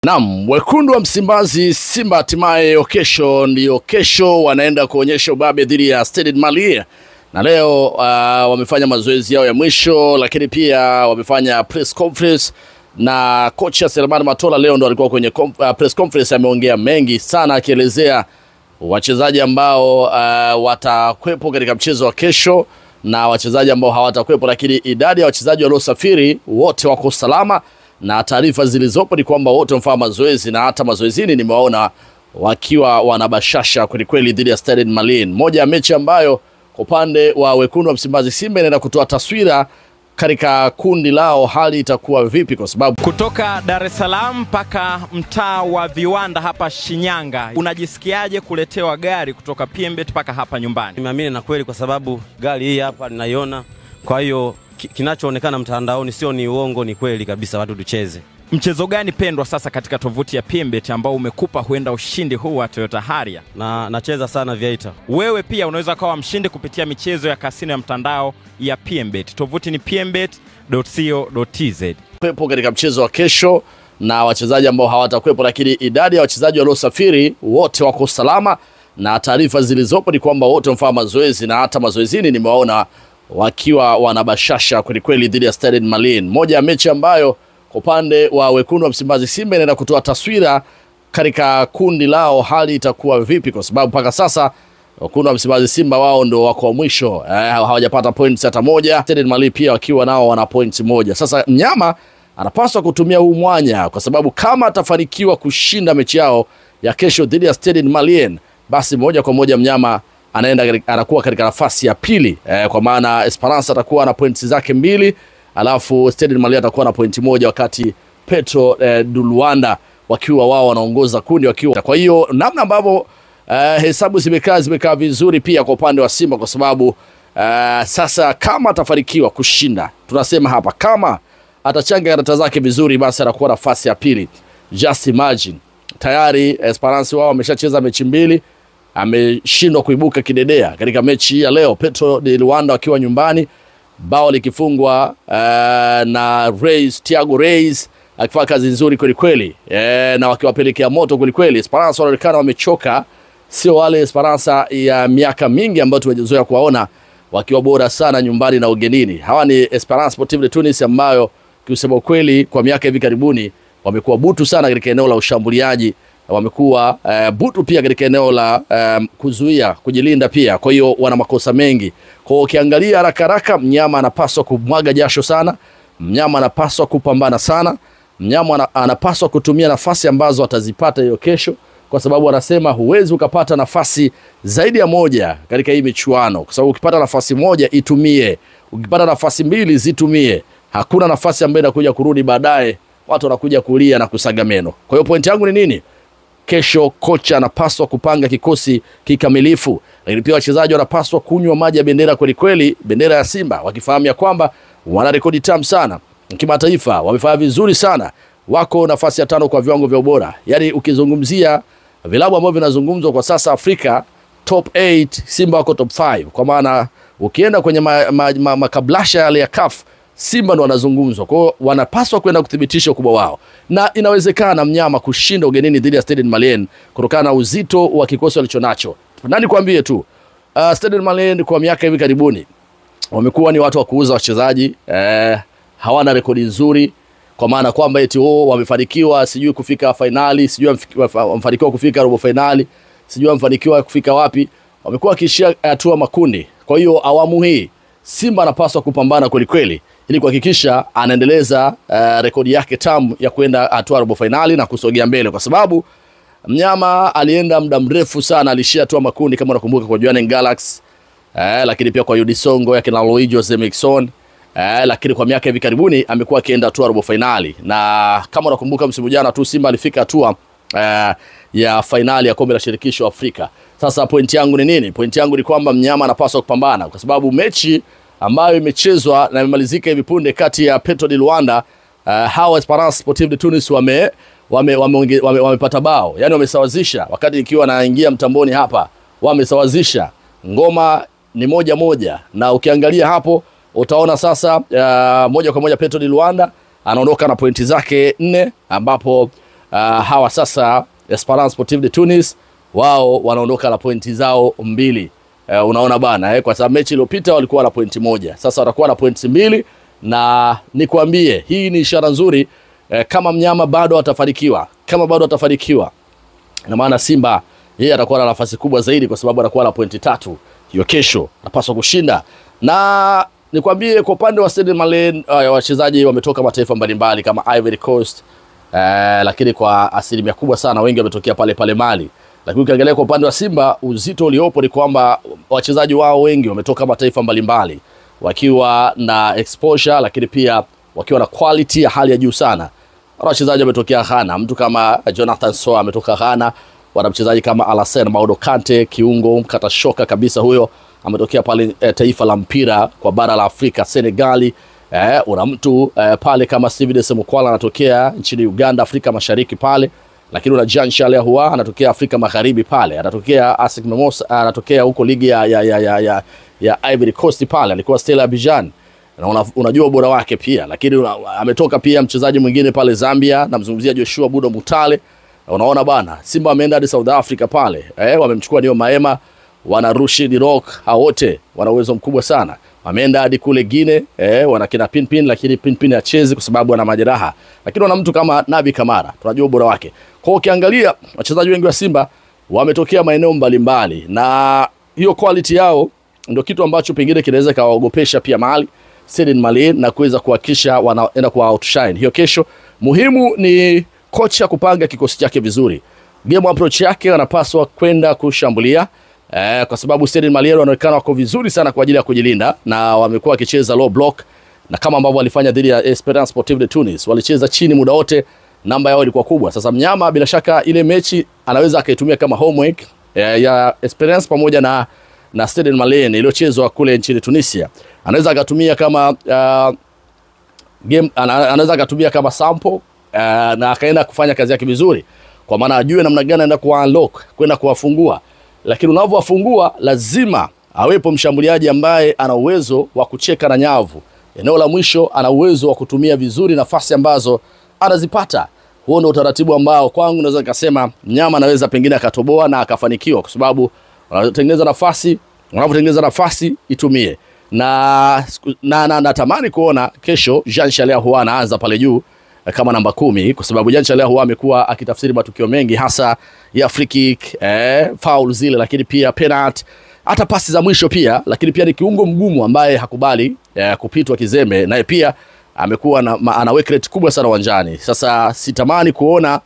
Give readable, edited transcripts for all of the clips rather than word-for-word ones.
Naam, wekundu wa Msimbazi Simba hatimaye kesho wanaenda kuonyesha ubabe dhidi ya Stade Malien. Na leo wamefanya mazoezi yao ya mwisho, lakini pia wamefanya press conference na kocha Selemani Matola leo ndo alikuwa kwenye press conference. Ameongea mengi sana akielezea wachezaji ambao watakwepo katika mchezo wa kesho na wachezaji ambao hawatakwepo, lakini idadi ya wachezaji waliosafiri wote wako salama, na taarifa zilizopo ni kwamba wote wamefanya mazoezi, na hata mazoezini nimewaona wakiwa wanabashasha kweli dhidi ya Stade Malien. Moja ya mechi ambayo kwa upande wa wekundu wa Msimbazi Simba inaenda kutoa taswira katika kundi lao hali itakuwa vipi, kwa sababu kutoka Dar es Salaam mpaka mtaa wa Viwanda hapa Shinyanga, unajisikiaje kuletewa gari kutoka PMbet mpaka hapa nyumbani? Nimeamini na kweli, kwa sababu gari hii hapa ninaiona, kwa hiyo kinachoonekana mtandaoni sio ni uongo, ni kweli kabisa, watu tucheze. Mchezo gani pendwa sasa katika tovuti ya PMbet ambao umekupa huenda ushindi huu wa Toyota Harrier? Nacheza sana Viator. Wewe pia unaweza kuwa mshindi kupitia michezo ya kasino ya mtandao ya PMbet. Tovuti ni pmbet.co.tz. Pepo katika mchezo wa kesho na wachezaji ambao hawatakwepo, lakini idadi ya wachezaji waliosafiri wote wako salama, na taarifa zilizopo ni kwamba wote wamefanya mazoezi, na hata mazoezini nimewaona wakiwa wanabashasha kweli dhidi ya Stade Malien. Moja ya mechi ambayo kwa upande wa wekundu wa Msimbazi Simba inaenda kutoa taswira katika kundi lao hali itakuwa vipi, kwa sababu mpaka sasa wekundu wa Msimbazi Simba wao ndio wako mwisho, hawajapata points hata moja. Stade Malien pia wakiwa nao wana points moja. Sasa mnyama anapaswa kutumia huu mwanya, kwa sababu kama atafanikiwa kushinda mechi yao ya kesho dhidi ya Stade Malien, basi moja kwa moja mnyama anakuwa katika nafasi ya pili, kwa maana Esperance atakuwa na points zake 2, alafu Stade Malien atakuwa na pointi 1, wakati Petro de Luanda wakiwa wao wanaongoza kundi wakiwa. Kwa hiyo namna ambavyo hesabu zimekaa vizuri pia kwa upande wa Simba, kwa sababu sasa kama atafanikiwa kushinda, tunasema hapa kama atachanga karata zake vizuri, basi atakuwa nafasi ya pili. Just imagine, tayari Esperance wao wameshacheza mechi 2, ameshindwa kuibuka kidedea katika mechi ya leo. Petro de Luanda wakiwa nyumbani, bao likifungwa na Thiago Reis akifanya kazi nzuri kweli, na wakiwapelekea moto kweli. Esperance wanaonekana wamechoka, sio wale Esperance ya miaka mingi ambayo tumezoea kuwaona wakiwa bora sana nyumbani na ugenini. Hawa ni Esperance Sportive de Tunis ambayo kusema kweli kwa miaka hivi karibuni wamekuwa butu sana katika eneo la ushambuliaji, wamekuwa butu pia katika eneo la kuzuia, kujilinda pia. Kwa hiyo wana makosa mengi. Kwa hiyo ukiangalia haraka mnyama anapaswa kumwaga jasho sana, mnyama anapaswa kupambana sana, mnyama anapaswa kutumia nafasi ambazo atazipata hiyo kesho, kwa sababu anasema huwezi ukapata nafasi zaidi ya moja katika hii michuano, kwa sababu ukipata nafasi moja itumie, ukipata nafasi 2 zitumie. Hakuna nafasi ambayo inakuja kurudi baadaye watu wanakuja kulia na kusaga meno. Kwa hiyo point yangu ni nini? Kesho kocha anapaswa kupanga kikosi kikamilifu, lakini pia wachezaji wanapaswa kunywa maji ya bendera kweli, bendera ya Simba, wakifahamu ya kwamba wana rekodi tamu sana kimataifa, wamefanya vizuri sana, wako nafasi ya 5 kwa viwango vya ubora. Yaani ukizungumzia vilabu ambavyo vinazungumzwa kwa sasa Afrika, top 8 Simba wako top 5, kwa maana ukienda kwenye makablasha yale ya CAF, Simba ndo wanazungumzwa. Kwa hiyo wanapaswa kwenda kudhibitisha ukubwa wao, na inawezekana mnyama kushinda ugenini dhidi ya Stade Malien kutokana na uzito wa kikosi walichonacho. Nani kuambie tu, Stade Malien kwa miaka hivi karibuni wamekuwa ni watu wa kuuza wachezaji, hawana rekodi nzuri, kwa maana kwamba eti wamefanikiwa sijui kufika finali, sijui wamefanikiwa kufika robo finali, sijui wamefanikiwa kufika wapi, wamekuwa wakishia hatua makundi. Kwa hiyo awamu hii Simba anapaswa kupambana kweli ili kuhakikisha anaendeleza rekodi yake tamu ya kwenda hatua robo finali na kusogea mbele, kwa sababu mnyama alienda muda mrefu sana, alishia hatua makundi kama unakumbuka kwa Jwaneng Galaxy, lakini pia kwa UD Songo yake na Louis Jose Mixon, lakini kwa miaka hivi karibuni amekuwa akienda hatua robo finali. Na kama unakumbuka msimu jana tu Simba alifika hatua ya finali ya kombe la shirikisho Afrika. Sasa point yangu ni nini? Point yangu ni kwamba mnyama anapaswa kupambana, kwa sababu mechi ambayo imechezwa na imemalizika hivi punde kati ya Petro de Luanda, hawa Esperance Sportive de Tunis wamepata bao, yani wamesawazisha. Wakati ikiwa naingia mtamboni hapa, wamesawazisha, ngoma ni 1-1, na ukiangalia hapo utaona sasa moja kwa moja Petro de Luanda anaondoka na pointi zake 4, ambapo hawa sasa Esperance Sportive de Tunis wao wanaondoka na pointi zao 2. Unaona bana kwa sababu mechi iliyopita walikuwa na pointi 1. Sasa watakuwa na pointi 2 na nikwambie hii ni ishara nzuri kama mnyama bado atafanikiwa. Kama bado atafanikiwa na maana Simba yeye atakuwa na nafasi kubwa zaidi kwa sababu atakuwa na pointi 3. Hiyo kesho anapaswa kushinda. Na nikwambie kwa upande wa Stade Malien wachezaji wametoka mataifa mbalimbali kama Ivory Coast, lakini kwa asilimia kubwa sana wengi wametokea pale Mali. Lakini ukiangalia kwa upande wa Simba uzito uliopo ni kwamba wachezaji wao wengi wametoka mataifa mbalimbali wakiwa na exposure, lakini pia wakiwa na quality ya hali ya juu sana. Wachezaji wametokea Ghana, mtu kama Jonathan Soa ametoka Ghana, wana mchezaji kama Alassane Maodo Kante, kiungo mkata shoka kabisa huyo, ametokea pale taifa la mpira kwa bara la Afrika Senegali. Una mtu pale kama Steven Desemukwala anatokea nchini Uganda, Afrika Mashariki pale. Lakini una Jean Charles Ahoua anatokea Afrika Magharibi pale, anatokea ASEC Mimosas, anatokea huko ligi ya Ivory Coast pale, alikuwa Stella Abidjan na unajua ubora wake pia. Lakini ametoka pia mchezaji mwingine pale Zambia, namzungumzia Joshua Budo Mutale. Unaona bana, Simba ameenda hadi South Africa pale, wamemchukua Neo Maema, wana Rushid Rock, hao wote wana uwezo mkubwa sana. Wameenda hadi kule Guinea, wana kina Pinpin, lakini Pinpin hachezi kwa sababu ana majeraha. Lakini wana mtu kama Nabi Kamara, tunajua ubora wake. Kwa ukiangalia wachezaji wengi wa Simba wametokea maeneo mbalimbali, na hiyo quality yao ndio kitu ambacho pengine kinaweza kawaogopesha pia Mali, Stade Malien, na kuweza kuhakikisha wanaenda kwa outshine hiyo kesho. Muhimu ni kocha kupanga kikosi chake vizuri. Game approach yake anapaswa kwenda kushambulia, kwa sababu Stade Malien wanaonekana wako vizuri sana kwa ajili ya kujilinda, na wamekuwa wakicheza low block, na kama ambavyo walifanya dhidi ya Esperance Sportive de Tunis, walicheza chini muda wote, namba yao ilikuwa kubwa. Sasa mnyama bila shaka ile mechi anaweza akaitumia kama homework ya Esperance pamoja na Stade Malien iliyochezwa kule nchini Tunisia. Anaweza akatumia kama game, anaweza akatumia kama sample, na akaenda kufanya kazi yake vizuri, kwa maana ajue namna gani anaenda ku-unlock, kwenda kuwafungua. Lakini unapowafungua lazima awepo mshambuliaji ambaye ana uwezo wa kucheka na nyavu. Eneo la mwisho ana uwezo wa kutumia vizuri nafasi ambazo anazipata. Huo ndio utaratibu ambao kwangu naweza nikasema mnyama anaweza pengine akatoboa na akafanikiwa, kwa sababu unapotengeneza nafasi itumie. Na natamani kuona kesho Jean Charles Ahoua anaanza pale juu kama namba 10, kwa sababu Jean Charles Ahoua amekuwa akitafsiri matukio mengi hasa ya free kick, foul zile, lakini pia penalty, hata pasi za mwisho pia. Lakini pia ni kiungo mgumu ambaye hakubali kupitwa kizembe, naye pia amekuwa ana work rate kubwa sana uwanjani. Sasa sitamani kuona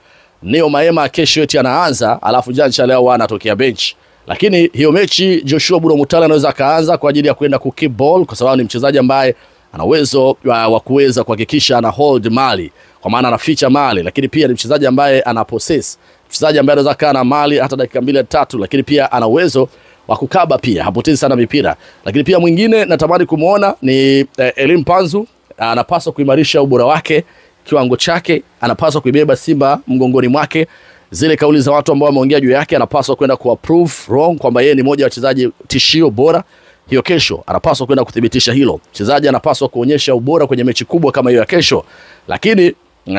Neo Maema kesho eti anaanza alafu Jean Charles Ahoua anatokea bench. Lakini hiyo mechi Joshua Budo Mutale anaweza kaanza kwa ajili ya kwenda ku keep ball, kwa sababu ni mchezaji ambaye ana uwezo wa kuweza kuhakikisha ana hold mali, kwa maana anaficha mali. Lakini pia ni mchezaji ambaye ana possess, mchezaji ambaye anaweza kaa na mali hata dakika 2-3, lakini pia ana uwezo wa kukaba pia, hapotezi sana mipira. Lakini pia mwingine natamani kumuona ni Elim Panzu. Anapaswa kuimarisha ubora wake, kiwango chake, anapaswa kuibeba Simba mgongoni mwake. Zile kauli za watu ambao wameongea juu yake anapaswa kwenda ku approve wrong, kwamba yeye ni mmoja wa wachezaji tishio bora. Hiyo kesho anapaswa kwenda kudhibitisha hilo. Mchezaji anapaswa kuonyesha ubora kwenye mechi kubwa kama hiyo ya kesho. Lakini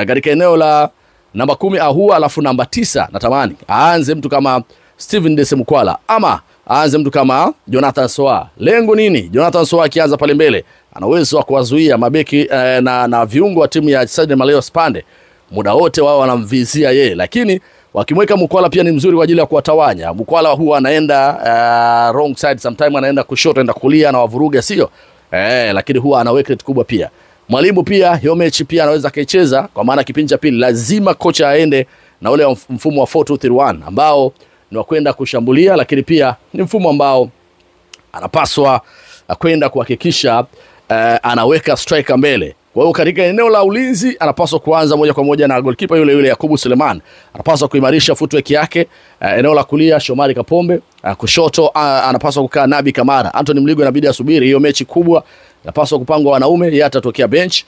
katika eneo la namba 10 Ahoua, alafu namba 9 natamani aanze mtu kama Steven Desemukwala ama aanze mtu kama Jonathan Soa. Lengo nini? Jonathan Soa akianza pale mbele ana uwezo wa kuwazuia mabeki na viungo wa timu ya Stade Malien Spande. Muda wote wao wanamvizia yeye, lakini wakimweka Mukwala pia ni mzuri kwa ajili ya kuwatawanya. Mukwala huwa anaenda wrong side, sometimes anaenda kushoto, anaenda kulia na wavuruga, sio? Lakini huwa ana work rate kubwa pia. Mwalimu pia hiyo mechi pia anaweza kaicheza, kwa maana kipindi cha pili lazima kocha aende na ule mfumo wa 4-2-3-1 ambao ni wa kwenda kushambulia, lakini pia ni mfumo ambao anapaswa kwenda kuhakikisha anaweka striker mbele. Kwa hiyo katika eneo la ulinzi anapaswa kuanza moja kwa moja na goalkeeper yule Yakubu Suleiman. Anapaswa kuimarisha footwork yake. Eneo la kulia Shomari Kapombe, kushoto anapaswa kukaa Nabi Kamara. Anthony Mligo inabidi asubiri hiyo mechi kubwa, anapaswa kupangwa wanaume, yeye atatokea bench.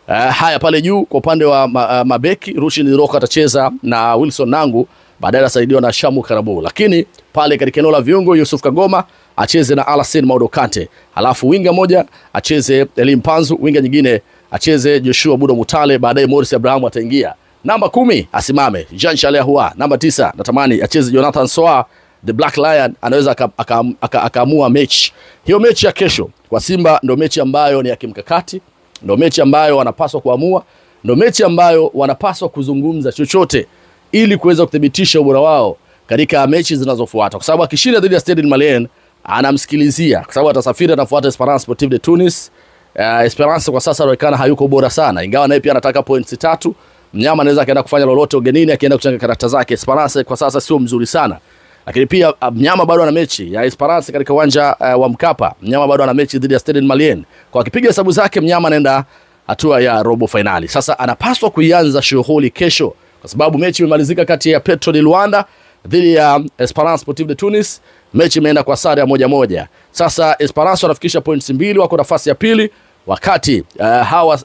Haya pale juu kwa upande wa mabeki Rushin Roka atacheza na Wilson Nangu, baadaye asaidiwa na Shamu Karabu. Lakini pale katika eneo la viungo Yusuf Kagoma acheze na Alassane Maodo Kante. Halafu winga moja acheze Elim Panzu, winga nyingine acheze Joshua Budo Mutale, baadaye Morris Abraham ataingia. Namba 10 asimame Jean Charles Ahoua. Namba 9 natamani acheze Jonathan Soa, the Black Lion, anaweza akaamua mechi. Hiyo mechi ya kesho kwa Simba ndio mechi ambayo ni ya kimkakati, ndio mechi ambayo wanapaswa kuamua, ndio mechi ambayo wanapaswa kuzungumza chochote ili kuweza kudhibitisha ubora wao katika mechi zinazofuata, kwa sababu akishinda dhidi ya Stade Malien anamsikilizia, kwa sababu atasafiri atafuata Esperance Sportive de Tunis. Esperance kwa sasa inaonekana hayuko bora sana, ingawa naye pia anataka points 3. Mnyama anaweza kaenda kufanya lolote ugenini, akienda kuchanga karakta zake. Esperance kwa sasa sio mzuri sana, lakini pia Mnyama bado ana mechi ya Esperance katika uwanja wa Mkapa. Mnyama bado ana mechi dhidi ya Stade Malien. Kwa akipiga hesabu zake, Mnyama anaenda hatua ya robo finali. Sasa anapaswa kuianza shughuli kesho, kwa sababu mechi imemalizika kati ya Petro de Luanda dhidi ya Esperance Sportive de Tunis. Mechi imeenda kwa sare ya 1-1. Sasa Esperance wanafikisha points 2, wako nafasi ya pili, wakati hawa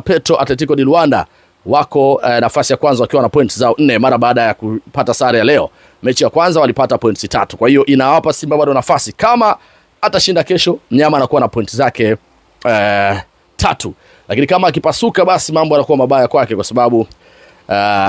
Petro Atletico de Luanda wako nafasi ya kwanza wakiwa na points zao 4 mara baada ya kupata sare ya leo. Mechi ya kwanza walipata points 3. Kwa hiyo inawapa Simba bado nafasi. Kama atashinda kesho, Mnyama anakuwa na points zake 3. Lakini kama akipasuka, basi mambo yanakuwa mabaya kwake, kwa sababu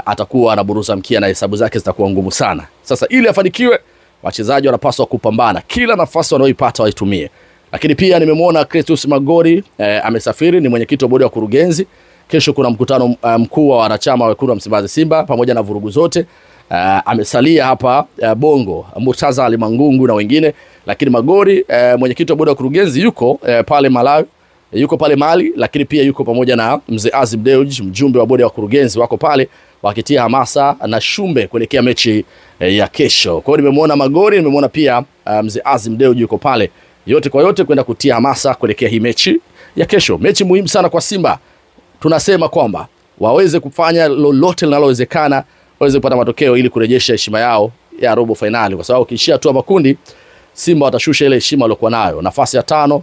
atakuwa anaburuza mkia na hesabu zake zitakuwa ngumu sana. Sasa ili afanikiwe, wachezaji wanapaswa kupambana, kila nafasi wanaoipata waitumie. Lakini pia nimemwona Cletus Magori amesafiri, ni mwenyekiti wa bodi ya kurugenzi. Kesho kuna mkutano mkuu wa wanachama wa Wekundu wa Msimbazi Simba pamoja na vurugu zote. Amesalia hapa Bongo Murtaza Ali Mangungu na wengine, lakini Magori mwenyekiti wa bodi ya kurugenzi yuko pale Malawi, yuko pale Mali, lakini pia yuko pamoja na Mzee Azim Dewji, mjumbe wa bodi ya kurugenzi, wako pale wakitia hamasa na shumbe kuelekea mechi ya kesho. Kwa hiyo nimemwona Magori, nimemwona pia Mzee Azim Dewji yuko pale, yote kwa yote kwenda kutia hamasa kuelekea hii mechi ya kesho. Mechi muhimu sana kwa Simba. Tunasema kwamba waweze kufanya lolote linalowezekana waweze kupata matokeo ili kurejesha heshima yao ya robo finali, kwa sababu kiishia tu makundi Simba watashusha ile heshima waliokuwa nayo. Nafasi ya 5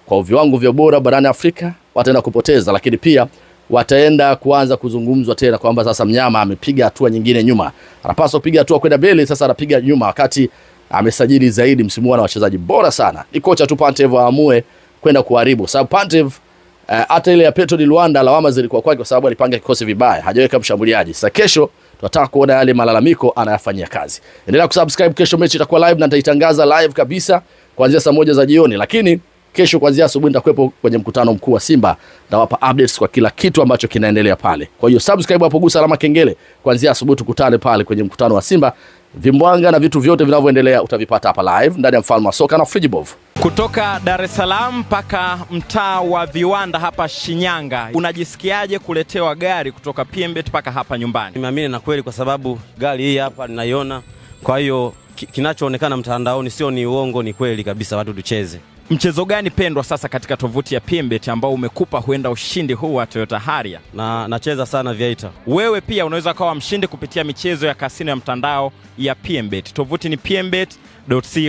kwa viwango vya bora barani Afrika wataenda kupoteza, lakini pia wataenda kuanza kuzungumzwa tena kwamba sasa Mnyama amepiga hatua nyingine nyuma. Anapaswa kupiga hatua kwenda mbele, sasa anapiga nyuma wakati amesajili zaidi msimu na wachezaji bora sana. Ni kocha tu Pantev aamue kwenda kuharibu, sababu Pantev hata ile ya Petro de Luanda lawama zilikuwa kwake kwa sababu alipanga kikosi vibaya, hajaweka mshambuliaji. Sasa kesho tunataka kuona yale malalamiko anayafanyia kazi. Endelea kusubscribe, kesho mechi itakuwa live na nitaitangaza live kabisa kuanzia saa 1 za jioni, lakini kesho kuanzia asubuhi nitakuwepo kwenye mkutano mkuu wa Simba, nawapa updates kwa kila kitu ambacho kinaendelea pale. Kwa hiyo subscribe hapo, gusa alama kengele, kuanzia asubuhi tukutane pale kwenye mkutano wa Simba. Vimbwanga na vitu vyote vinavyoendelea utavipata hapa live ndani ya Mfalme wa Soka na Frigibov. Kutoka Dar es Salaam mpaka mtaa wa Viwanda hapa Shinyanga, unajisikiaje kuletewa gari kutoka PMbet mpaka hapa nyumbani? Nimeamini na kweli, kwa sababu gari hii hapa ninaiona. Kwa hiyo kinachoonekana mtandaoni sio ni uongo, ni kweli kabisa, watu tucheze. Mchezo gani pendwa sasa katika tovuti ya PMbet ambao umekupa huenda ushindi huu wa Toyota Harrier? Nacheza sana Viator. Wewe pia unaweza kuwa mshindi kupitia michezo ya kasino ya mtandao ya PMbet. Tovuti ni pmbet.co.tz.